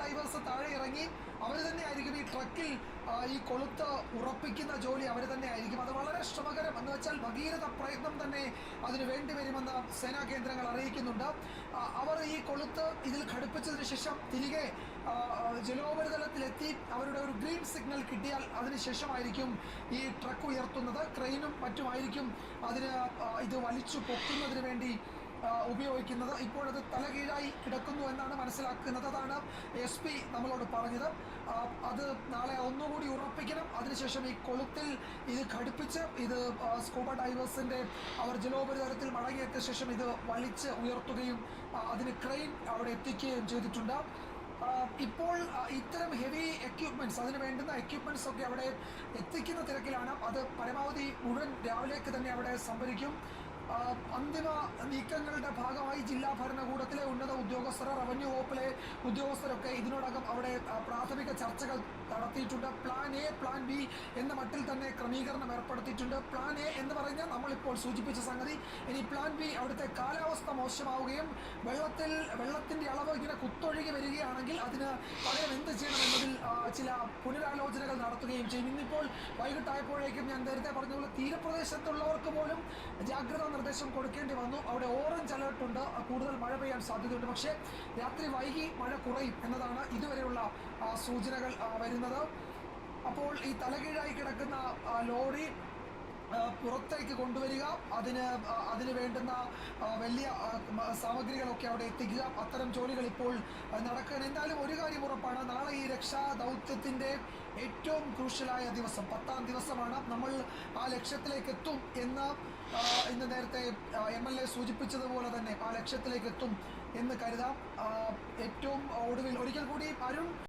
Diverse താഴെ ഇറങ്ങി അവർ തന്നെ ആയിരിക്കും ഈ ട്രക്കിൽ ഈ കൊളുത്ത് ഉറപ്പിക്കുന്ന ജോലി അവർ തന്നെ ആയിരിക്കും. അത് വളരെ ശ്രമകരം എന്ന് വെച്ചാൽ ഭഗീരഥ പ്രയത്നം തന്നെ അതിന് വേണ്ടി വരുമെന്ന് സേനാ കേന്ദ്രങ്ങൾ അറിയിക്കുന്നുണ്ട്. അവർ ഈ കൊളുത്ത് ഇതിൽ ഘടിപ്പിച്ചതിന് ശേഷം തിരികെ ജലോപരിതലത്തിലെത്തി അവരുടെ ഒരു ഗ്രീൻ സിഗ്നൽ കിട്ടിയാൽ അതിനുശേഷമായിരിക്കും ഈ ട്രക്ക് ഉയർത്തുന്നത്. ക്രെയിനും മറ്റുമായിരിക്കും അതിന് ഇത് വലിച്ചു പൊക്കുന്നതിന് വേണ്ടി ഉപയോഗിക്കുന്നത്. ഇപ്പോഴത് തലകീഴായി കിടക്കുന്നു എന്നാണ് മനസ്സിലാക്കുന്നത്. അതാണ് SP നമ്മളോട് പറഞ്ഞത്. അത് നാളെ ഒന്നുകൂടി ഉറപ്പിക്കണം. അതിനുശേഷം ഈ കൊളുത്തിൽ ഇത് ഘടിപ്പിച്ച് ഇത് സ്കൂബ ഡൈവേഴ്സിൻ്റെ അവർ ജലോപരിതലത്തിൽ മടങ്ങിയെത്തിയ ശേഷം ഇത് വലിച്ച് ഉയർത്തുകയും അതിന് ക്രെയിൻ അവിടെ എത്തിക്കുകയും ചെയ്തിട്ടുണ്ട്. ഇപ്പോൾ ഇത്തരം ഹെവി എക്യുപ്മെൻറ്റ്സ് അതിന് വേണ്ടുന്ന എക്യുപ്മെൻറ്റ്സ് ഒക്കെ അവിടെ എത്തിക്കുന്ന തിരക്കിലാണ്. അത് പരമാവധി മുഴുവൻ രാവിലേക്ക് തന്നെ അവിടെ സംഭരിക്കും. അന്തിമ നീക്കങ്ങളുടെ ഭാഗമായി ജില്ലാ ഭരണകൂടത്തിലെ ഉന്നത ഉദ്യോഗസ്ഥർ, റവന്യൂ വകുപ്പിലെ ഉദ്യോഗസ്ഥരൊക്കെ ഇതിനോടകം അവിടെ പ്രാഥമിക ചർച്ചകൾ നടത്തിയിട്ടുണ്ട്. പ്ലാൻ A, പ്ലാൻ B എന്ന മട്ടിൽ തന്നെ ക്രമീകരണം ഏർപ്പെടുത്തിയിട്ടുണ്ട്. പ്ലാൻ A എന്ന് പറഞ്ഞാൽ നമ്മളിപ്പോൾ സൂചിപ്പിച്ച സംഗതി. ഇനി പ്ലാൻ B അവിടുത്തെ കാലാവസ്ഥ മോശമാവുകയും വെള്ളത്തിൻ്റെ അളവ് ഇങ്ങനെ കുത്തൊഴുകി വരികയാണെങ്കിൽ അതിന് പകരം എന്ത് ചെയ്യണമെന്നതിൽ ചില പുനരാലോചനകൾ നടത്തുകയും ചെയ്യും. ഇന്നിപ്പോൾ വൈകിട്ടായപ്പോഴേക്കും ഞാൻ നേരത്തെ പറഞ്ഞതുപോലെ തീരപ്രദേശത്തുള്ളവർക്ക് പോലും ജാഗ്രതാ നിർദ്ദേശം കൊടുക്കേണ്ടി വന്നു. അവിടെ ഓറഞ്ച് അലേർട്ടുണ്ട്, കൂടുതൽ മഴ പെയ്യാൻ സാധ്യതയുണ്ട്. പക്ഷേ രാത്രി വൈകി മഴ കുറയും എന്നതാണ് ഇതുവരെയുള്ള സൂചനകൾ വരുന്നത്. അപ്പോൾ ഈ തലകീഴായി കിടക്കുന്ന ലോറി പുറത്തേക്ക് കൊണ്ടുവരിക, അതിന് വേണ്ടുന്ന വലിയ സാമഗ്രികളൊക്കെ അവിടെ എത്തിക്കുക, അത്തരം ജോലികൾ ഇപ്പോൾ നടക്കുകയാണ്. എന്തായാലും ഒരു കാര്യം ഉറപ്പാണ്, നാളെ ഈ രക്ഷാ ദൗത്യത്തിൻ്റെ ഏറ്റവും ക്രൂഷ്യലായ ദിവസം 10ാം ദിവസമാണ്. നമ്മൾ ആ ലക്ഷ്യത്തിലേക്ക് എത്തും എന്ന് ഇന്ന് നേരത്തെ MLA സൂചിപ്പിച്ചതുപോലെ തന്നെ ആ ലക്ഷ്യത്തിലേക്ക് എത്തും എന്ന് കരുതാം. ഏറ്റവും ഒടുവിൽ ഒരിക്കൽ കൂടി അരുൺ